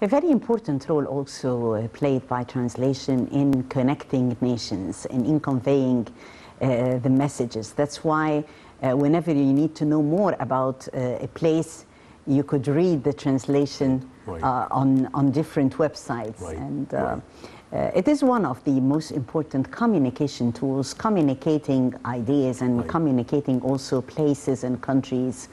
A very important role also played by translation in connecting nations and in conveying the messages. That's why whenever you need to know more about a place, you could read the translation on different websites. And it is one of the most important communication tools, communicating ideas and communicating also places and countries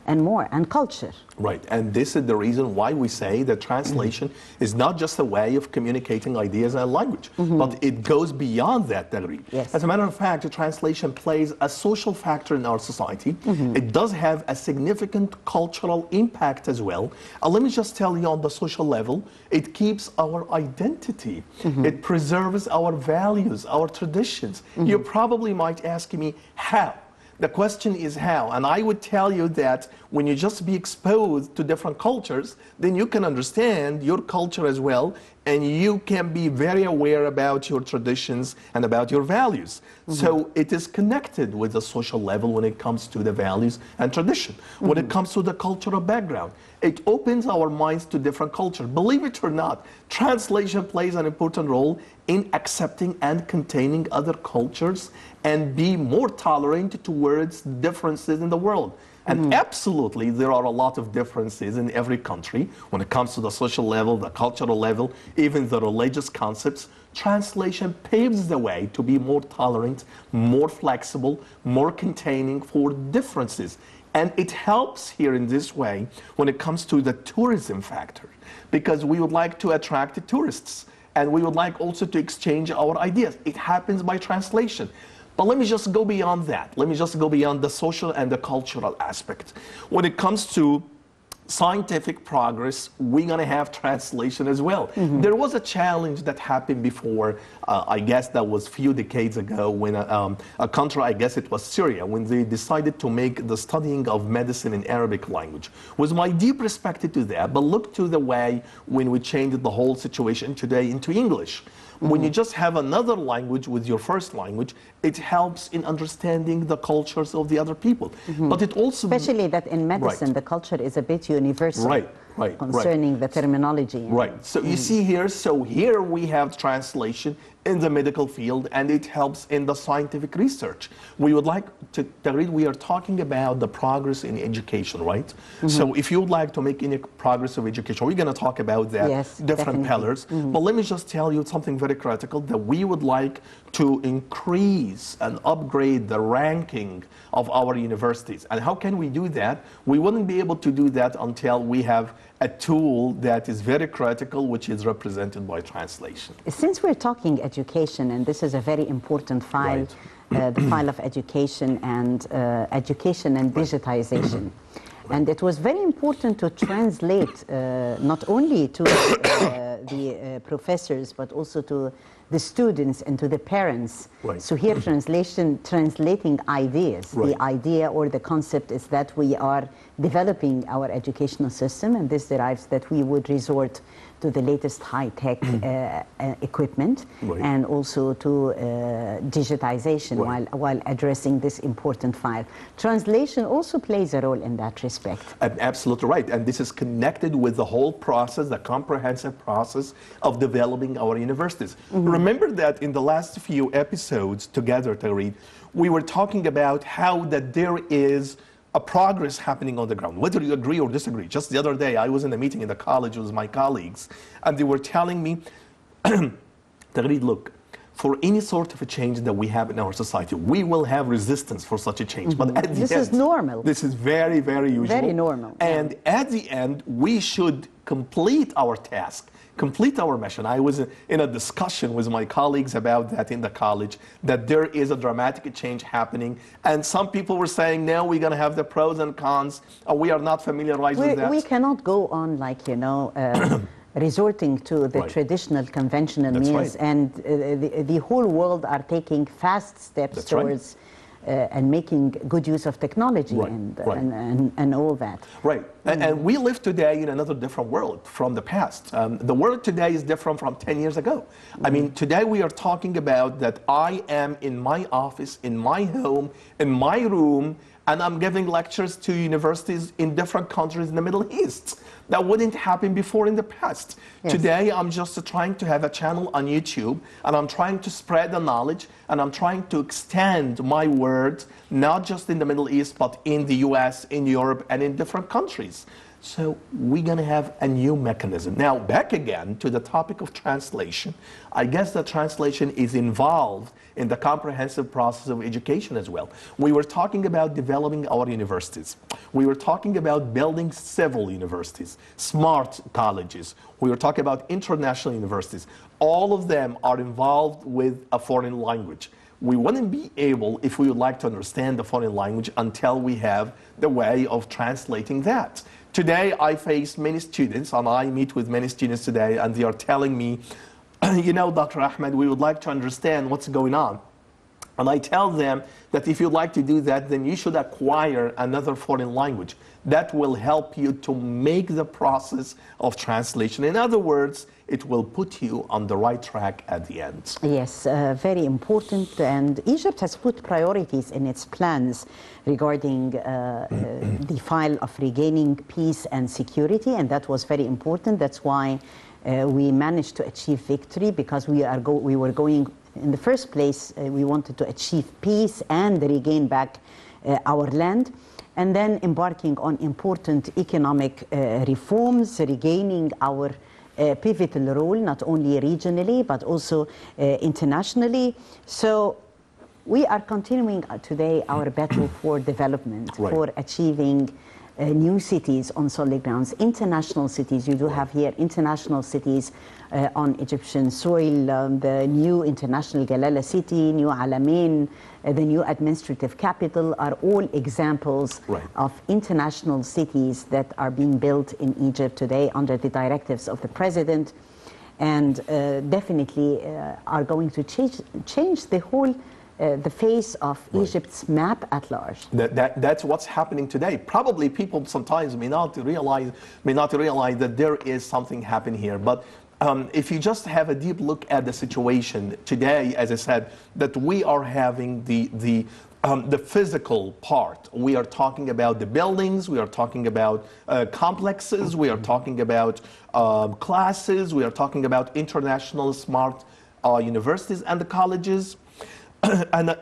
and more, and culture. Right, and this is the reason why we say that translation is not just a way of communicating ideas and language, but it goes beyond that degree. Yes. As a matter of fact, the translation plays a social factor in our society. It does have a significant cultural impact as well. Let me just tell you on the social level, it keeps our identity. It preserves our values, our traditions. You probably might ask me, how? The question is how, and I would tell you that when you just be exposed to different cultures, then you can understand your culture as well, and you can be very aware about your traditions and about your values. So it is connected with the social level when it comes to the values and tradition. When it comes to the cultural background, it opens our minds to different cultures. Believe it or not, translation plays an important role in accepting and containing other cultures and be more tolerant towards differences in the world. And absolutely, there are a lot of differences in every country when it comes to the social level, the cultural level, even the religious concepts. Translation paves the way to be more tolerant, more flexible, more containing for differences. And it helps here in this way when it comes to the tourism factor, because we would like to attract tourists, and we would like also to exchange our ideas. It happens by translation. But let me just go beyond that. Let me just go beyond the social and the cultural aspect. When it comes to scientific progress, we're going to have translation as well. There was a challenge that happened before, I guess that was a few decades ago, when a country, I guess it was Syria, when they decided to make the studying of medicine in Arabic language. With my deep respect to that, but look to the way when we changed the whole situation today into English. When you just have another language with your first language, it helps in understanding the cultures of the other people. But it also... Especially that in medicine, the culture is a bit universal concerning the terminology. So you see here, so here we have translation in the medical field, and it helps in the scientific research. We would like to read, we are talking about the progress in education, right? So if you would like to make any progress of education, we're going to talk about that, different pillars. But let me just tell you something very critical, that we would like to increase and upgrade the ranking of our universities. And how can we do that? We wouldn't be able to do that until we have a tool that is very critical, which is represented by translation. Since we're talking education, and this is a very important file, the file of education and digitization. And it was very important to translate not only to the professors, but also to the students and to the parents. So here translating ideas. The idea or the concept is that we are developing our educational system, and this derives that we would resort to the latest high-tech equipment and also to digitization while addressing this important file. Translation also plays a role in that respect. Absolutely right, and this is connected with the whole process, the comprehensive process of developing our universities. Remember that in the last few episodes together, Tariq, we were talking about how that there is a progress happening on the ground, whether you agree or disagree. Just the other day, I was in a meeting in the college with my colleagues, and they were telling me, Tariq, look, for any sort of a change that we have in our society, we will have resistance for such a change. But at the end, this is normal. This is very, very usual. Very normal. And at the end, we should complete our task, complete our mission. I was in a discussion with my colleagues about that in the college, that there is a dramatic change happening. And some people were saying, now we're going to have the pros and cons. We are not familiarized with that. We cannot go on like, you know, resorting to the traditional conventional means, and the whole world are taking fast steps towards and making good use of technology and all that. And we live today in another different world from the past. The world today is different from 10 years ago. I mean, today we are talking about that I am in my office, in my home, in my room, and I'm giving lectures to universities in different countries in the Middle East. That wouldn't happen before in the past. Yes. Today, I'm just trying to have a channel on YouTube, and I'm trying to spread the knowledge, and I'm trying to extend my words, not just in the Middle East, but in the US, in Europe, and in different countries. So we're going to have a new mechanism. Now, back again to the topic of translation. I guess that translation is involved in the comprehensive process of education as well. We were talking about developing our universities. We were talking about building civil universities, smart colleges. We were talking about international universities. All of them are involved with a foreign language. We wouldn't be able, if we would like to understand the foreign language, until we have the way of translating that. Today, I face many students, and I meet with many students today, and they are telling me, you know, Dr. Ahmed, we would like to understand what's going on. And I tell them that if you'd like to do that, then you should acquire another foreign language. That will help you to make the process of translation. In other words, it will put you on the right track at the end. Yes, very important. And Egypt has put priorities in its plans regarding the file of regaining peace and security, and that was very important. That's why we managed to achieve victory, because we were going, in the first place, we wanted to achieve peace and regain back our land, and then embarking on important economic reforms, regaining our pivotal role, not only regionally, but also internationally. So we are continuing today our battle for development, for achieving new cities on solid grounds, international cities. You do have here international cities on Egyptian soil, the new international Galala city, new Alamein, the new administrative capital are all examples of international cities that are being built in Egypt today under the directives of the president, and definitely are going to change the whole the face of Egypt's map at large. That's what's happening today. Probably people sometimes may not realize that there is something happening here. But if you just have a deep look at the situation today, as I said, that we are having the physical part. We are talking about the buildings, we are talking about complexes, we are talking about classes, we are talking about international smart universities and the colleges. And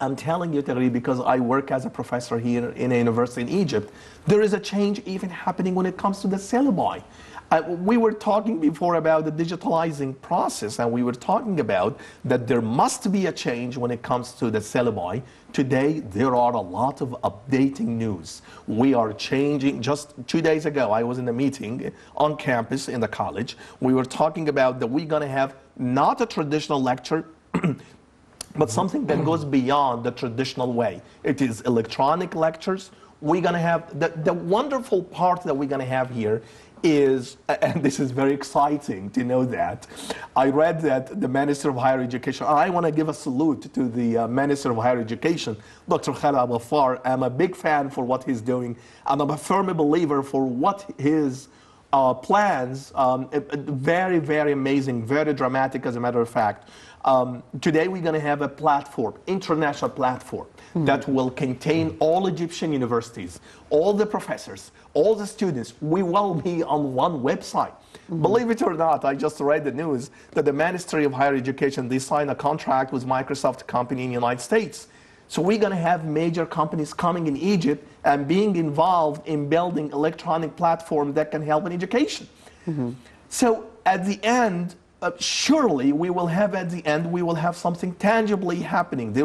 I'm telling you, Tagri, because I work as a professor here in a university in Egypt, there is a change even happening when it comes to the syllabi. We were talking before about the digitalizing process, and we were talking about that there must be a change when it comes to the syllabi. Today, there are a lot of updating news. We are changing. Just 2 days ago, I was in a meeting on campus in the college. We were talking about that we're going to have not a traditional lecture, but something that goes beyond the traditional way. It is electronic lectures. We're going to have, the wonderful part that we're going to have here is, and this is very exciting to know that, I read that the Minister of Higher Education, I want to give a salute to the Minister of Higher Education, Dr. Ahmed Abdel Tawwab. I'm a big fan for what he's doing, and I'm a firm believer for what his plans, very, very amazing, very dramatic as a matter of fact. Today we're going to have a platform, international platform, that will contain all Egyptian universities, all the professors, all the students. We will be on one website. Believe it or not, I just read the news that the Ministry of Higher Education, they signed a contract with Microsoft company in the United States. So we're going to have major companies coming in Egypt and being involved in building electronic platforms that can help in education. So at the end, surely we will have something tangibly happening. We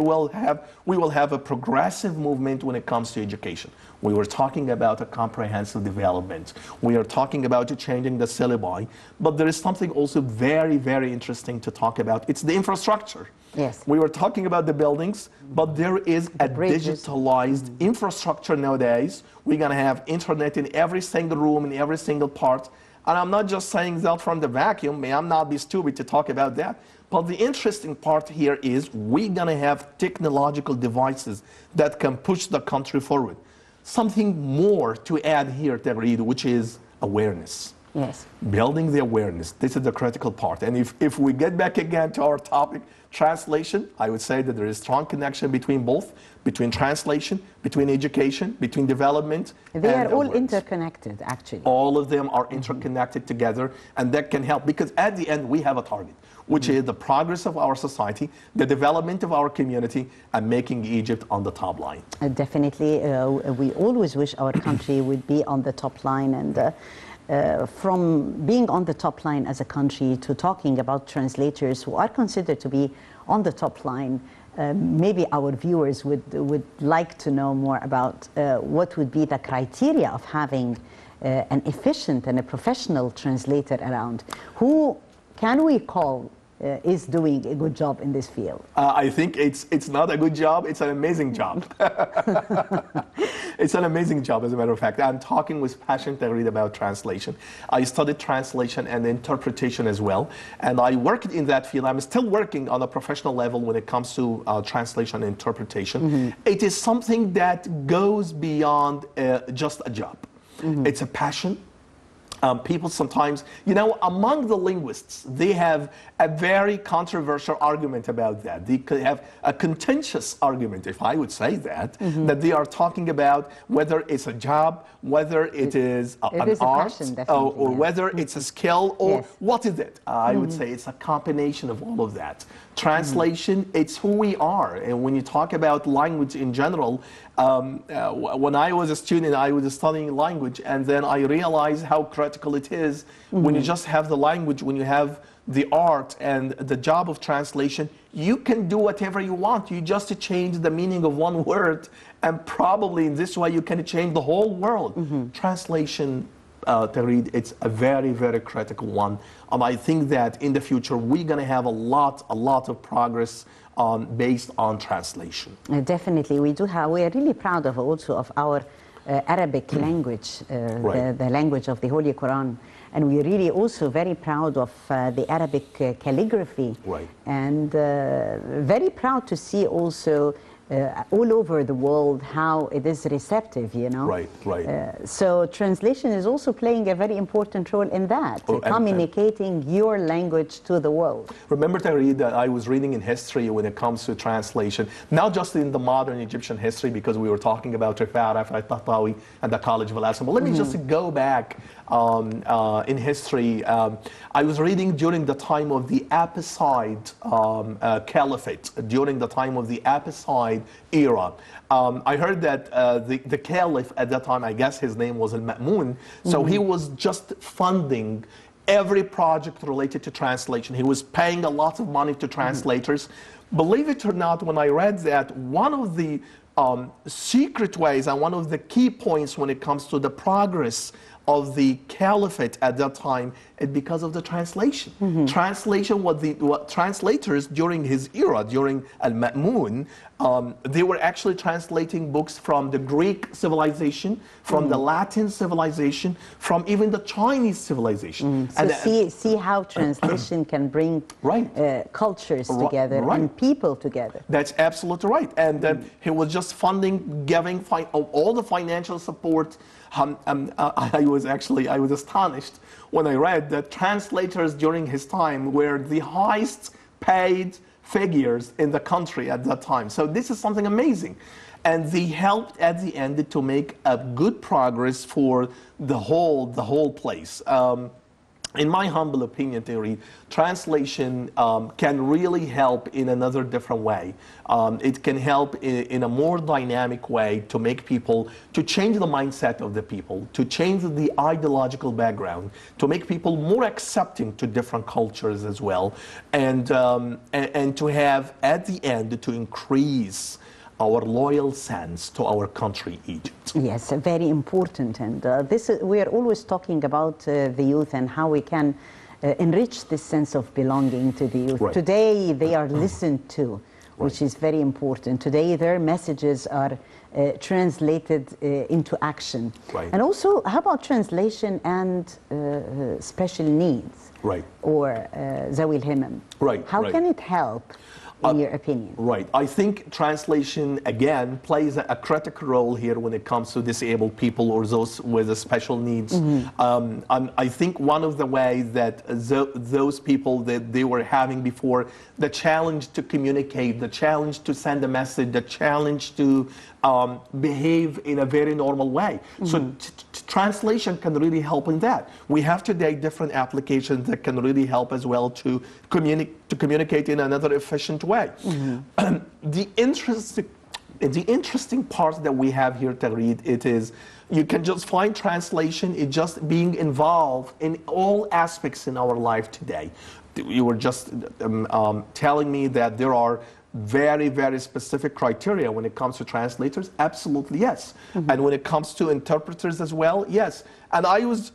will have a progressive movement when it comes to education. We were talking about a comprehensive development. We are talking about changing the syllabi, but there is something also very, very interesting to talk about. It's the infrastructure. Yes. We were talking about the buildings, but there is a digitalized infrastructure nowadays. We're going to have internet in every single room, in every single part. And I'm not just saying that from the vacuum. May I not be stupid to talk about that. But the interesting part here is we're going to have technological devices that can push the country forward. Something more to add here, Tagreed, which is awareness. Yes. Building the awareness, this is the critical part. And if we get back again to our topic, translation, I would say that there is strong connection between both, between translation, between education, between development. They and are all awareness. interconnected, actually. All of them are interconnected together, and that can help, because at the end we have a target, which is the progress of our society, the development of our community, and making Egypt on the top line. Definitely, we always wish our country would be on the top line, and from being on the top line as a country to talking about translators who are considered to be on the top line, maybe our viewers would like to know more about what would be the criteria of having an efficient and a professional translator around. Who can we call is doing a good job in this field? I think it's not a good job, it's an amazing job. It's an amazing job, as a matter of fact. I'm talking with passion to read about translation. I studied translation and interpretation as well, and I worked in that field. I'm still working on a professional level when it comes to translation and interpretation. It is something that goes beyond just a job. It's a passion. People sometimes, you know, among the linguists, they have a very controversial argument about that. They could have a contentious argument, if I would say that, that they are talking about whether it's a job, whether it is an art, passion, or whether it's a skill, or what is it? I would say it's a combination of all of that. Translation, it's who we are. And when you talk about language in general, when I was a student, I was studying language, and then I realized how critical it is when you just have the language, when you have the art and the job of translation, you can do whatever you want. You just change the meaning of one word, and probably in this way you can change the whole world. Translation, Tagreed, it's a very, very critical one. And I think that in the future we're going to have a lot of progress based on translation. Definitely, we do have. We are really proud of also of our Arabic language, the language of the Holy Quran, and we're really also very proud of the Arabic calligraphy, and very proud to see also all over the world how it is receptive, you know. So translation is also playing a very important role in that, communicating your language to the world. Remember, Tagreed, that I was reading in history when it comes to translation, not just in the modern Egyptian history, because we were talking about Rifat al-Tahtawi and the College of Al-Azhar. But let me just go back in history. I was reading during the time of the Abbasid Caliphate, during the time of the Abbasid era. I heard that the Caliph at that time, I guess his name was Al-Ma'mun, so he was just funding every project related to translation. He was paying a lot of money to translators. Believe it or not, when I read that, one of the secret ways and one of the key points when it comes to the progress of the caliphate at that time, it's because of the translation. Translation, what translators during his era, during Al-Ma'mun, they were actually translating books from the Greek civilization, from the Latin civilization, from even the Chinese civilization. So see how translation can bring cultures together and people together. That's absolutely right. And he was just funding, giving all the financial support. I was astonished when I read that translators during his time were the highest paid figures in the country at that time. So this is something amazing. And they helped at the end to make a good progress for the whole place. In my humble opinion, Theory, translation can really help in another different way. It can help in a more dynamic way to make people, to change the mindset of the people, to change the ideological background, to make people more accepting to different cultures as well, and to have at the end to increase our loyal sense to our country, Egypt. Yes, very important. And we are always talking about the youth and how we can enrich this sense of belonging to the youth. Today, they are listened to, which is very important. Today, their messages are translated into action. And also, how about translation and special needs? Or Zawil Himam? How can it help? in your opinion? Right. I think translation, again, plays a critical role here when it comes to disabled people or those with special needs. I think one of the ways that those people that they were having before, the challenge to communicate, the challenge to send a message, the challenge to behave in a very normal way. So translation can really help in that. We have today different applications that can really help as well to communicate in another efficient way. The interesting part that we have here to read, it is you can just find translation, it just being involved in all aspects in our life today. You were just telling me that there are very, very specific criteria when it comes to translators. Absolutely, yes. And when it comes to interpreters as well, yes. And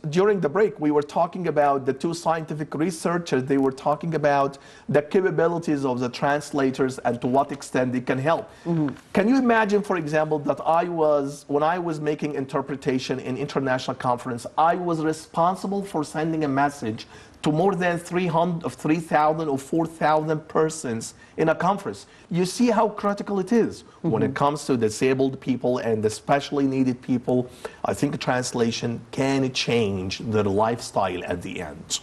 during the break, we were talking about the two scientific researchers. They were talking about the capabilities of the translators and to what extent they can help. Can you imagine, for example, that when I was making interpretation in international conference, I was responsible for sending a message to more than 3,000 or 4,000 persons in a conference. You see how critical it is when it comes to disabled people and especially needed people. I think translation can change their lifestyle at the end.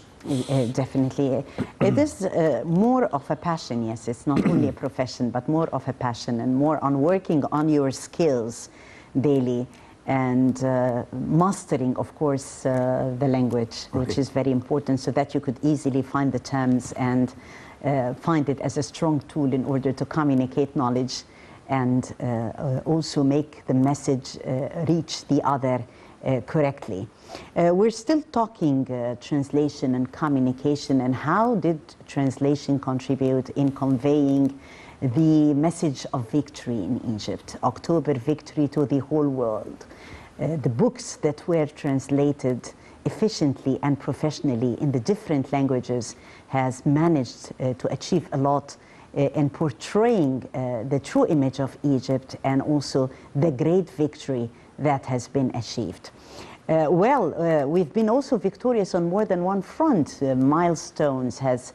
Definitely. It is more of a passion, yes. It's not only a profession, but more of a passion and more on working on your skills daily. And mastering, of course, the language, which is very important, so that you could easily find the terms and find it as a strong tool in order to communicate knowledge and also make the message reach the other correctly. We're still talking translation and communication, and how did translation contribute in conveying the message of victory in Egypt, October victory to the whole world. The books that were translated efficiently and professionally in the different languages has managed to achieve a lot in portraying the true image of Egypt and also the great victory that has been achieved. We've been also victorious on more than one front. Milestones has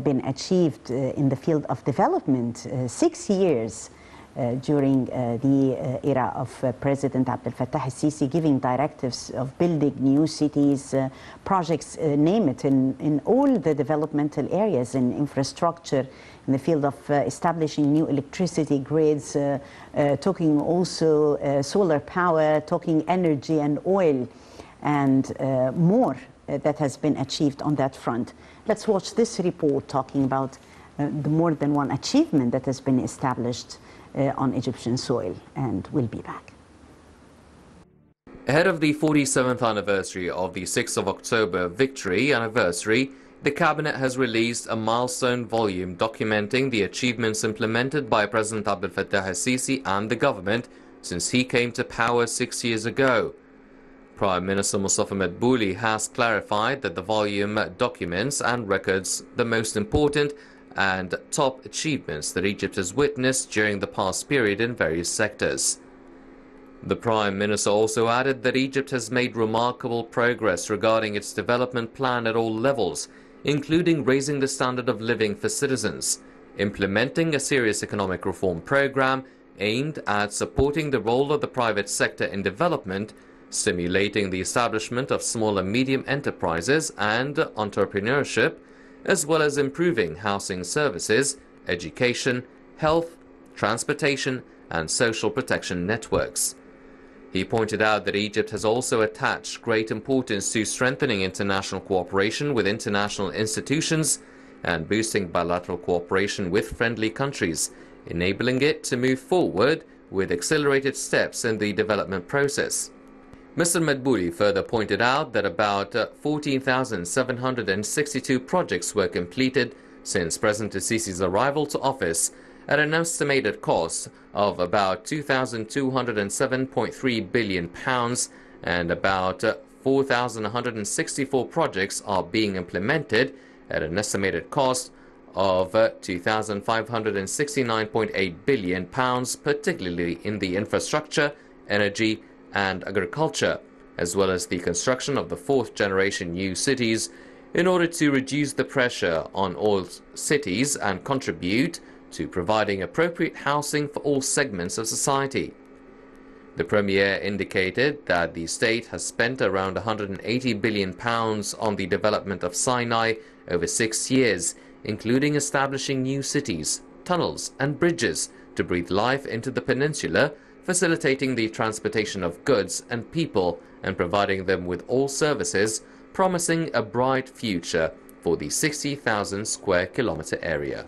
been achieved in the field of development. 6 years during the era of President Abdel Fattah giving directives of building new cities, projects, name it, in all the developmental areas, in infrastructure, in the field of establishing new electricity grids, talking also solar power, talking energy and oil, and more that has been achieved on that front. Let's watch this report talking about the more than one achievement that has been established on Egyptian soil, and we'll be back. Ahead of the 47th anniversary of the 6th of October victory anniversary, the Cabinet has released a milestone volume documenting the achievements implemented by President Abdel Fattah al-Sisi and the government since he came to power 6 years ago. Prime Minister Mustafa Madbouli has clarified that the volume documents and records the most important and top achievements that Egypt has witnessed during the past period in various sectors. The Prime Minister also added that Egypt has made remarkable progress regarding its development plan at all levels, including raising the standard of living for citizens, implementing a serious economic reform program aimed at supporting the role of the private sector in development, stimulating the establishment of small and medium enterprises and entrepreneurship, as well as improving housing services, education, health, transportation, and social protection networks. He pointed out that Egypt has also attached great importance to strengthening international cooperation with international institutions and boosting bilateral cooperation with friendly countries, enabling it to move forward with accelerated steps in the development process. Mr. Madbouli further pointed out that about 14,762 projects were completed since President Sisi's arrival to office at an estimated cost of about £2,207.3 billion, and about 4,164 projects are being implemented at an estimated cost of £2,569.8 billion, particularly in the infrastructure, energy, and agriculture, as well as the construction of the fourth-generation new cities in order to reduce the pressure on all cities and contribute to providing appropriate housing for all segments of society. The Premier indicated that the state has spent around £180 billion on the development of Sinai over 6 years, including establishing new cities, tunnels and bridges to breathe life into the peninsula, facilitating the transportation of goods and people and providing them with all services, promising a bright future for the 60,000 square kilometre area.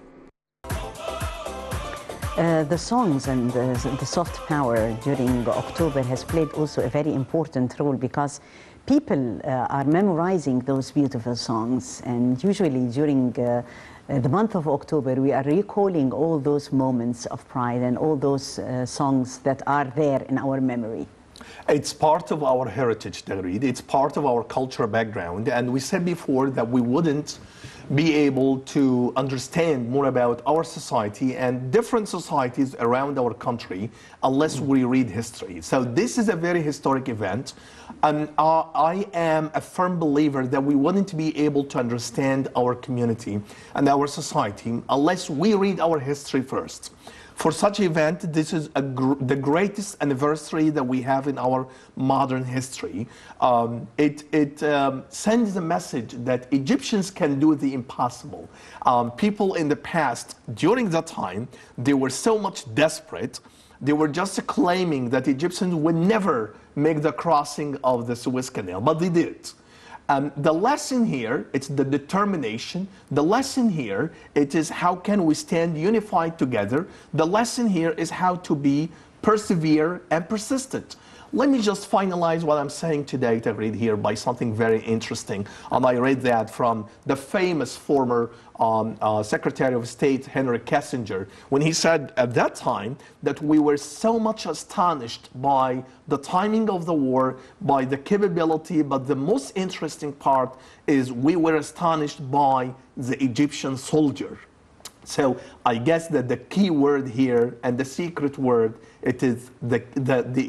The songs and the soft power during October has played also a very important role, because people are memorizing those beautiful songs, and usually during the month of October we are recalling all those moments of pride and all those songs that are there in our memory. It's part of our heritage, Tagreed. It's part of our cultural background, and we said before that we wouldn't be able to understand more about our society and different societies around our country unless we read history. So this is a very historic event, and I am a firm believer that we wouldn't be able to understand our community and our society unless we read our history first. For such an event, this is the greatest anniversary that we have in our modern history. It sends a message that Egyptians can do the impossible. People in the past, during that time, they were so much desperate, they were just claiming that Egyptians would never make the crossing of the Suez Canal, but they did. The lesson here, it's the determination. The lesson here, it is how can we stand unified together. The lesson here is how to be persevere and persistent. Let me just finalize what I'm saying today, to read here by something very interesting. I read that from the famous former Secretary of State, Henry Kissinger, when he said at that time that we were so much astonished by the timing of the war, by the capability, but the most interesting part is we were astonished by the Egyptian soldier. So I guess that the key word here and the secret word, it is the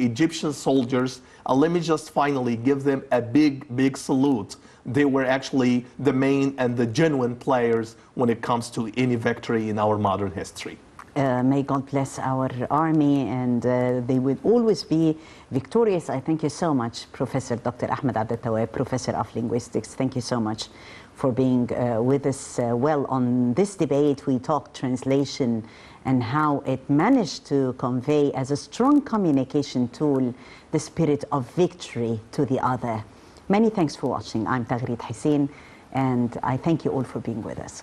Egyptian soldiers. Let me just finally give them a big salute. They were actually the main and the genuine players when it comes to any victory in our modern history. May God bless our army, and they will always be victorious. I thank you so much, Professor Dr. Ahmed Abdel Tawwab, Professor of Linguistics. Thank you so much for being with us. Well, on this debate, we talked translation and how it managed to convey as a strong communication tool the spirit of victory to the other. Many thanks for watching. I'm Tagreed Hussein, and I thank you all for being with us.